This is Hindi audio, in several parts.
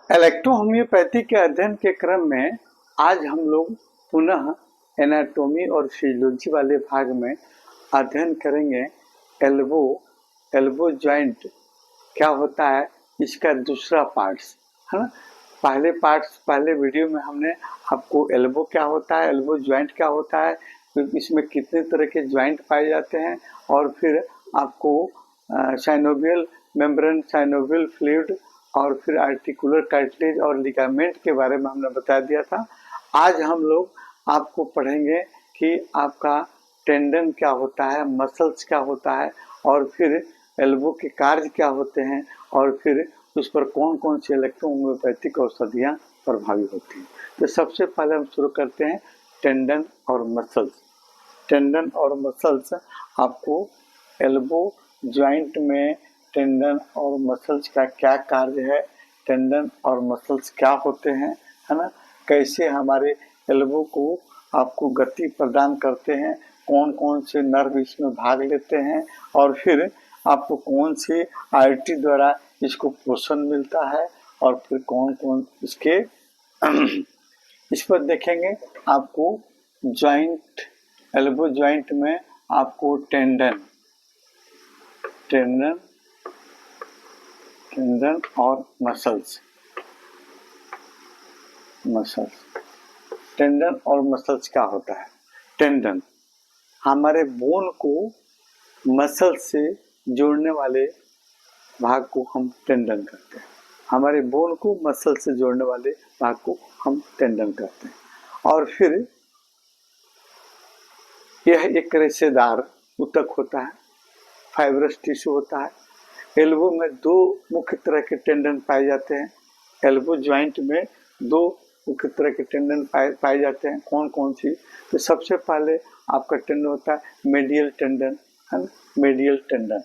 इलेक्ट्रोहोम्योपैथी के अध्ययन के क्रम में आज हम लोग पुनः एनाटॉमी और फिजियोलॉजी वाले भाग में अध्ययन करेंगे। एल्बो जॉइंट क्या होता है, इसका दूसरा पार्ट्स है ना। पहले वीडियो में हमने आपको एल्बो क्या होता है, एल्बो जॉइंट क्या होता है, फिर इसमें कितने तरह के जॉइंट पाए जाते हैं, और फिर आपको साइनोवियल मेम्ब्रेन, साइनोवियल फ्लूइड और फिर आर्टिकुलर कार्टिलेज और लिगामेंट के बारे में हमने बता दिया था। आज हम लोग आपको पढ़ेंगे कि आपका टेंडन क्या होता है, मसल्स क्या होता है, और फिर एल्बो के कार्य क्या होते हैं, और फिर उस पर कौन कौन सी इलेक्ट्रोहोम्योपैथिक औषधियाँ प्रभावी होती हैं। तो सबसे पहले हम शुरू करते हैं टेंडन और मसल्स। टेंडन और मसल्स, आपको एल्बो जॉइंट में टेंडन और मसल्स का क्या कार्य है, टेंडन और मसल्स क्या होते हैं, है ना, कैसे हमारे एल्बो को आपको गति प्रदान करते हैं, कौन कौन से नर्व इसमें भाग लेते हैं, और फिर आपको कौन सी आर्टरी द्वारा इसको पोषण मिलता है, और फिर कौन कौन इसके इस पर देखेंगे। आपको जॉइंट, एल्बो जॉइंट में आपको टेंडन और मसल्स टेंडन और मसल्स क्या होता है। टेंडन हमारे बोन को मसल से जोड़ने वाले भाग को हम टेंडन करते हैं। हमारे बोन को मसल से जोड़ने वाले भाग को हम टेंडन करते हैं। और फिर यह एक रेशेदार ऊतक होता है, फाइब्रस टिश्यू होता है। एल्बो में दो मुख्य तरह के टेंडन पाए जाते हैं। एल्बो जॉइंट में दो मुख्य तरह के टेंडन पाए जाते हैं। कौन कौन सी? तो सबसे पहले आपका टेंडन होता है मेडियल टेंडन, है ना, मेडियल टेंडन।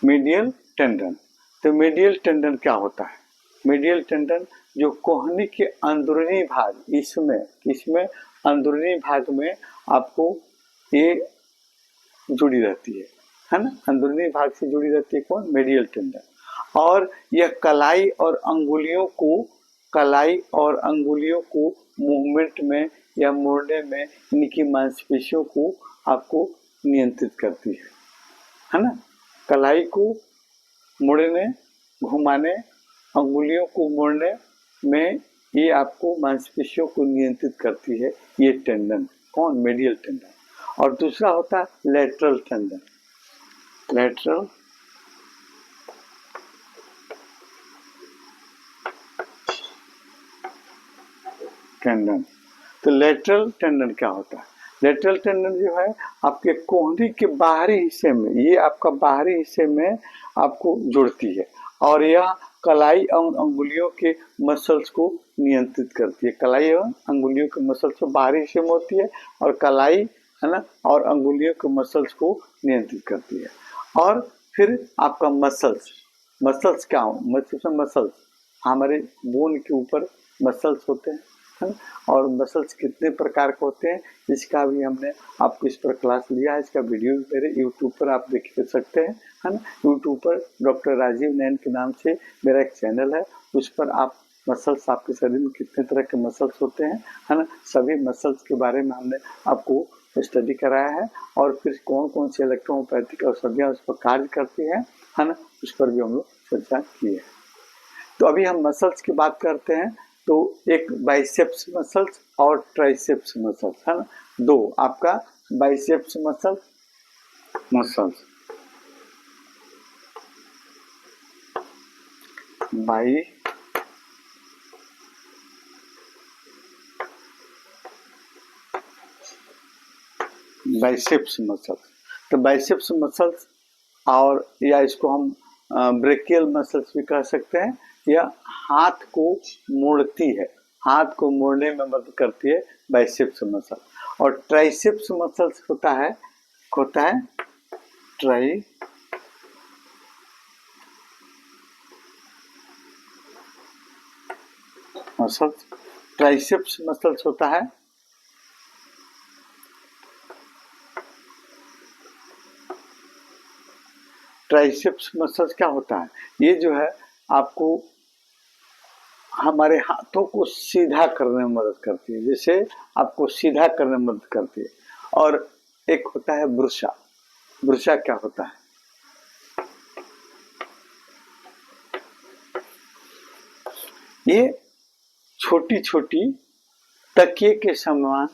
मेडियल टेंडन, तो मेडियल टेंडन क्या होता है? मेडियल टेंडन जो कोहनी के अंदरूनी भाग, इसमें अंदरूनी भाग में आपको ये जुड़ी रहती है ना, अंदरूनी भाग से जुड़ी रहती है। कौन? Medial tendon. और यह कलाई और अंगुलियों को मूवमेंट में या मोड़ने में इनकी मांसपेशियों को आपको नियंत्रित करती है ना। कलाई को मोड़ने, घुमाने, अंगुलियों को मोड़ने में ये आपको मांसपेशियों को नियंत्रित करती है, ये टेंडन। कौन? Medial tendon. और दूसरा होता है लेटरल टेंडन। लेटरल टेंडन, तो लेटरल टेंडन क्या होता है? लेटरल टेंडन जो है आपके कोहनी के बाहरी हिस्से में, ये आपका बाहरी हिस्से में आपको जुड़ती है, और यह कलाई और अंगुलियों के मसल्स को नियंत्रित करती है। कलाई और अंगुलियों के मसल्स को बाहरी हिस्से में होती है, और कलाई, है ना, और अंगुलियों के मसल्स को नियंत्रित करती है। और फिर आपका मसल्स क्या हो? मसल्स हमारे बोन के ऊपर मसल्स होते हैं, है ना। और मसल्स कितने प्रकार के होते हैं, इसका भी हमने आपको इस पर क्लास लिया है। इसका वीडियो मेरे यूट्यूब पर आप देख सकते हैं, है ना। यूट्यूब पर डॉक्टर राजीव नैन के नाम से मेरा एक चैनल है, उस पर आप मसल्स, आपके शरीर में कितने तरह के मसल्स होते हैं, है ना, सभी मसल्स के बारे में हमने आपको स्टडी कराया है। और फिर कौन कौन सी इलेक्ट्रोहोम्योपैथिक औषधियाँ उस पर कार्य करती है ना, उस पर भी हम लोग चर्चा की है। तो अभी हम मसल्स की बात करते हैं। तो एक बाइसेप्स मसल्स और ट्राइसेप्स मसल्स, है ना, दो आपका बाइसेप्स मसल्स बाइसेप्स मसल्स। तो बाइसेप्स मसल्स, और या इसको हम ब्रेकियल मसल्स भी कह सकते हैं, या हाथ को मोड़ती है, हाथ को मोड़ने में मदद करती है बाइसेप्स मसल। और ट्राइसेप्स मसल्स होता है ट्राई मसल्स, ट्राइसेप्स मसल्स होता है ट्राइसेप्स मसल्स क्या होता है, ये जो है आपको हमारे हाथों को सीधा करने में मदद करती है, जैसे आपको सीधा करने में मदद करती है। और एक होता है ब्रुशा। ब्रुशा क्या होता है, ये छोटी छोटी तकिए के समान,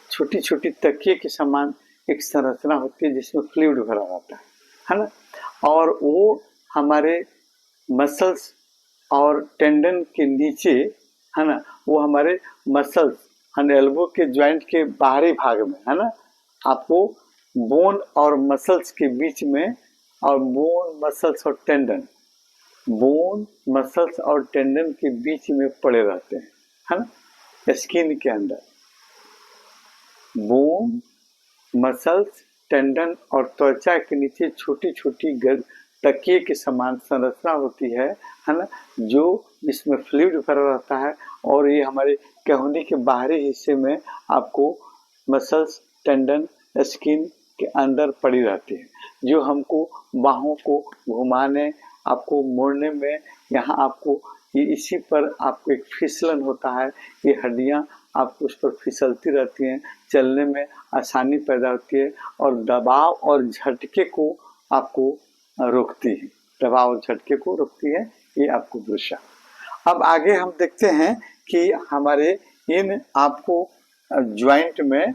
छोटी छोटी तकिए के समान एक संरचना होती है जिसमें फ्लूइड भरा रहता है ना। और वो हमारे मसल्स और टेंडन के नीचे, है ना, वो हमारे मसल्स एल्बो के ज्वाइंट के बाहरी भाग में, है ना, आपको बोन और मसल्स के बीच में, और बोन मसल्स और टेंडन, बोन मसल्स और टेंडन के बीच में पड़े रहते हैं, है ना, स्किन के अंदर। बोन मसल्स टेंडन और त्वचा के नीचे छोटी छोटी तकिए के समान संरचना होती है ना, जो इसमें फ्लूइड भरा रहता है। और ये हमारे कहनी के बाहरी हिस्से में आपको मसल्स टेंडन स्किन के अंदर पड़ी रहती है, जो हमको बाहों को घुमाने, आपको मोड़ने में, यहाँ आपको ये इसी पर आपको एक फिसलन होता है, ये हड्डियां आपको उस पर फिसलती रहती हैं, चलने में आसानी पैदा होती है और दबाव और झटके को आपको रोकती है, दबाव और झटके को रोकती है, ये आपको ब्रुशा। अब आगे हम देखते हैं कि हमारे इन आपको ज्वाइंट में,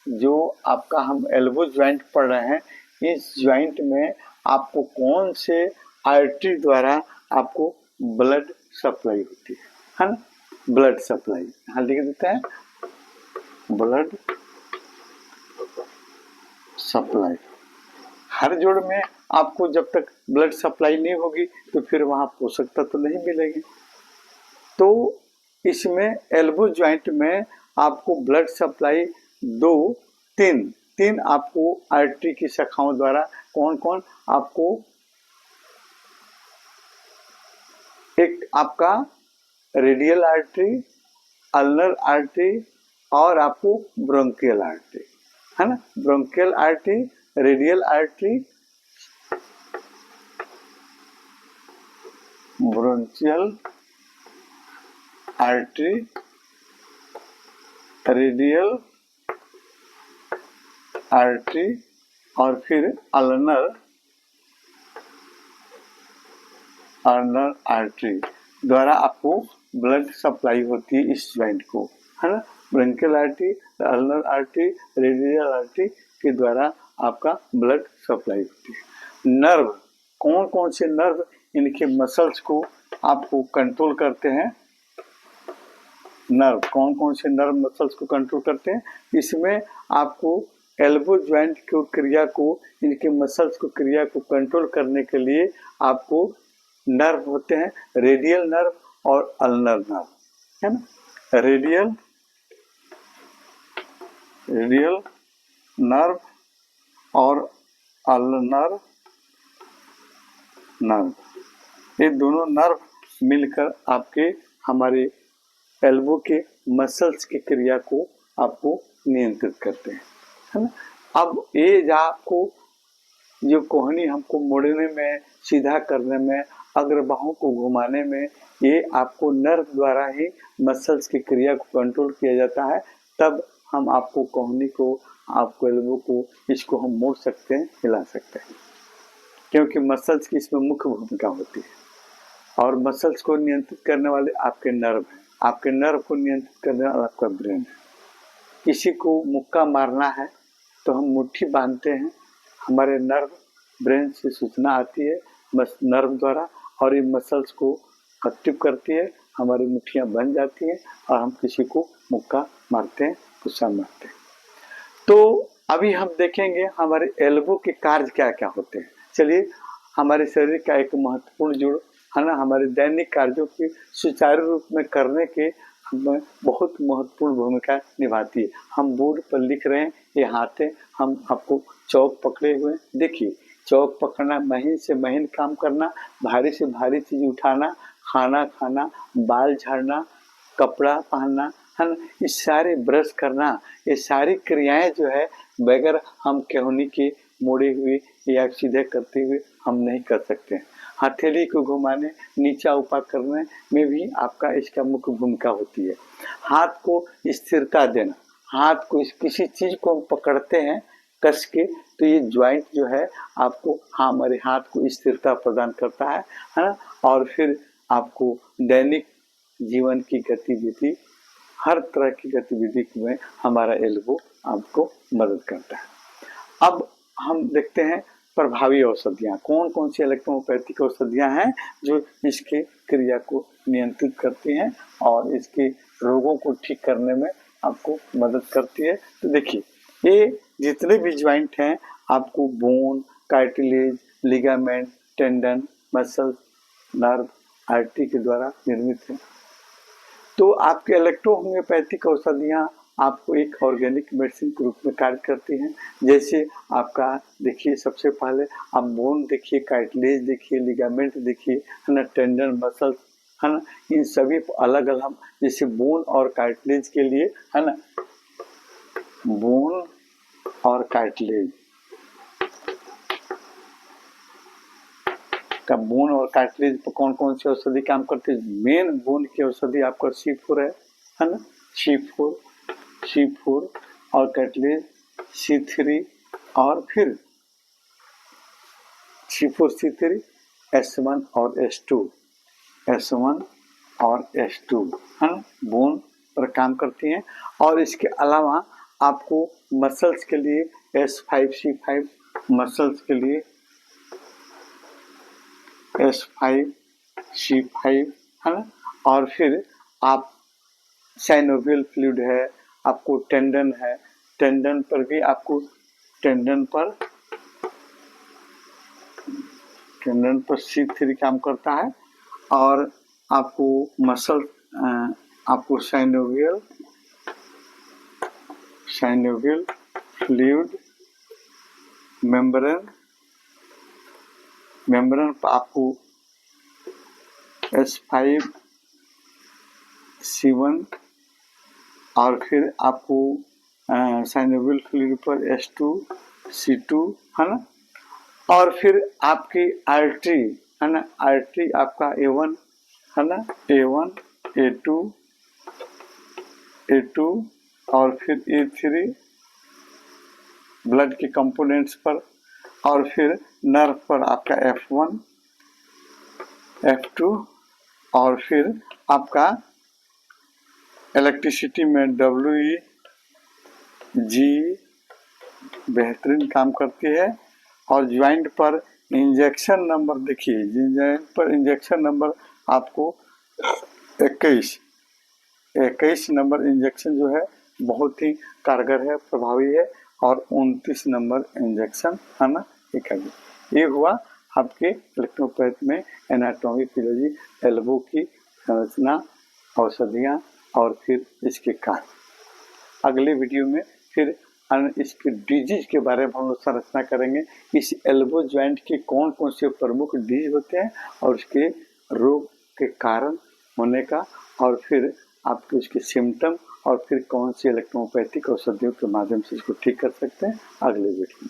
जो आपका हम एल्बो ज्वाइंट पढ़ रहे हैं, इस ज्वाइंट में आपको कौन से आर्टरी द्वारा आपको ब्लड सप्लाई होती है ना, ब्लड सप्लाई यहाँ लिख देते हैं, ब्लड सप्लाई। हर जोड़ में आपको जब तक ब्लड सप्लाई नहीं होगी तो फिर वहां पोषक तत्व नहीं मिलेंगे। तो इसमें एल्बो ज्वाइंट में आपको ब्लड सप्लाई तीन आपको आर्टरी की शाखाओं द्वारा, कौन कौन, आपको एक आपका रेडियल आर्टरी, अल्नर आर्टरी और आपको ब्रोंकियल आर्टरी, है ना। Bronchial artery, radial artery, bronchial artery, radial artery और फिर अल्नर आर्टरी द्वारा आपको ब्लड सप्लाई होती है इस ज्वाइंट को, है ना। Bronchial artery, ulnar artery, radial artery के द्वारा आपका ब्लड सप्लाई होती है। नर्व, कौन कौन से नर्व इनके मसल्स को आपको कंट्रोल करते हैं, नर्व कौन कौन से नर्व मसल्स को कंट्रोल करते हैं, इसमें आपको एल्बो ज्वाइंट को क्रिया को, इनके मसल्स को क्रिया को कंट्रोल करने के लिए आपको नर्व होते हैं, रेडियल नर्व और अल्नर नर्व, है ना। रेडियल नर्व और अल्नर नर्व, ये दोनों नर्व मिलकर आपके हमारे एल्बो के मसल्स की क्रिया को आपको नियंत्रित करते हैं, है ना। अब ये आपको जो कोहनी हमको मोड़ने में, सीधा करने में, अग्र बाहों को घुमाने में, ये आपको नर्व द्वारा ही मसल्स की क्रिया को कंट्रोल किया जाता है। तब हम आपको कोहनी को, आपको एल्बो को, इसको हम मोड़ सकते हैं, हिला सकते हैं, क्योंकि मसल्स की इसमें मुख्य भूमिका होती है। और मसल्स को नियंत्रित करने वाले आपके नर्व हैं, आपके नर्व को नियंत्रित करने वाला आपका ब्रेन है। किसी को मुक्का मारना है तो हम मुट्ठी बांधते हैं, हमारे नर्व ब्रेन से सूचना आती है नर्व द्वारा, और ये मसल्स को एक्टिव करती है, हमारी मुट्ठियां बन जाती हैं और हम किसी को मुक्का मारते हैं, गुस्सा मारते हैं। तो अभी हम देखेंगे हमारे एल्बो के कार्य क्या क्या होते हैं। चलिए, हमारे शरीर का एक महत्वपूर्ण जुड़, है ना, हमारे दैनिक कार्यों की सुचारू रूप में करने के में बहुत महत्वपूर्ण भूमिका निभाती है। हम बोर्ड पर लिख रहे हैं, ये हाथ है, हम आपको चौक पकड़े हुए, देखिए चौक पकड़ना, महीन से महीन काम करना, भारी से भारी चीज उठाना, खाना खाना, बाल झाड़ना, कपड़ा पहनना, है ना। ये सारे ब्रश करना, ये सारी क्रियाएं जो है बगैर हम केहूनी के मोड़े हुए या सीधे करते हुए हम नहीं कर सकते। हथेली को घुमाने, नीचा ऊपर करने में भी आपका इसका मुख्य भूमिका होती है। हाथ को स्थिरता देना, हाथ को किसी चीज को हम पकड़ते हैं कस के, तो ये ज्वाइंट जो है आपको हमारे हाथ को स्थिरता प्रदान करता है ना। और फिर आपको दैनिक जीवन की गतिविधि, हर तरह की गतिविधि में हमारा एल्बो आपको मदद करता है। अब हम देखते हैं प्रभावी औषधियाँ, कौन कौन सी इलेक्ट्रोपैथिक औषधियाँ हैं जो इसके क्रिया को नियंत्रित करती हैं और इसके रोगों को ठीक करने में आपको मदद करती है। तो देखिए, ये जितने भी ज्वाइंट हैं आपको bone, cartilage, ligament, tendon, muscle, nerve, artery के द्वारा निर्मित है। तो आपके इलेक्ट्रो होम्योपैथिक औषधियाँ आपको एक ऑर्गेनिक मेडिसिन के रूप में कार्य करती हैं। जैसे आपका देखिए, सबसे पहले आप बोन देखिए, कार्टिलेज देखिए, लिगामेंट देखिए, है ना, टेंडन, मसल, है ना, इन सभी अलग अलग, जैसे बोन और कार्टिलेज के लिए, है ना, बोन और कार्टिलेज का, बोन और कार्टिलेज पर कौन कौन सी औषधि काम करती है। मेन बोन की औषधि आपका C4 है ना, C4 और कार्टिलेज C3 और फिर C4 C3 S1 और S2 है ना, बोन पर काम करती हैं। और इसके अलावा आपको मसल्स के लिए S5 C5, मसल्स के लिए S5 C5 है ना। और फिर आप साइनोवियल फ्लूइड है, आपको टेंडन है, टेंडन पर भी आपको टेंडन पर C3 काम करता है। और आपको मसल, आपको साइनोवियल फ्लूइड मेम्ब्रेन पर आपको S5 C1 और फिर आपको साइनोवियल फ्लूइड पर S2 C2 है ना। और फिर आपकी आर्टरी है ना, आर्टरी आपका A1 है ना, A1 A2 और फिर A3 ब्लड के कंपोनेंट्स पर। और फिर नर्व पर आपका F1 F2 और फिर आपका इलेक्ट्रिसिटी में WEG बेहतरीन काम करती है। और ज्वाइंट पर इंजेक्शन नंबर देखिए, ज्वाइंट पर इंजेक्शन नंबर आपको 21 नंबर इंजेक्शन जो है बहुत ही कारगर है, प्रभावी है। और 29 नंबर इंजेक्शन है ना, ये हुआ आपके इलेक्ट्रोपैथ में एनाटॉमी, फिजियोलॉजी, एल्बो की संरचना, औषधियाँ और फिर इसके कार्य। अगले वीडियो में फिर इसके डिजीज के बारे में हम लोग संरचना करेंगे। इस एल्बो ज्वाइंट के कौन कौन से प्रमुख डिजीज होते हैं और उसके रोग के कारण होने का, और फिर आपके उसके सिम्टम, और फिर कौन सी इलेक्ट्रोपैथिक औषधियों के माध्यम से इसको ठीक कर सकते हैं, अगले वीडियो में।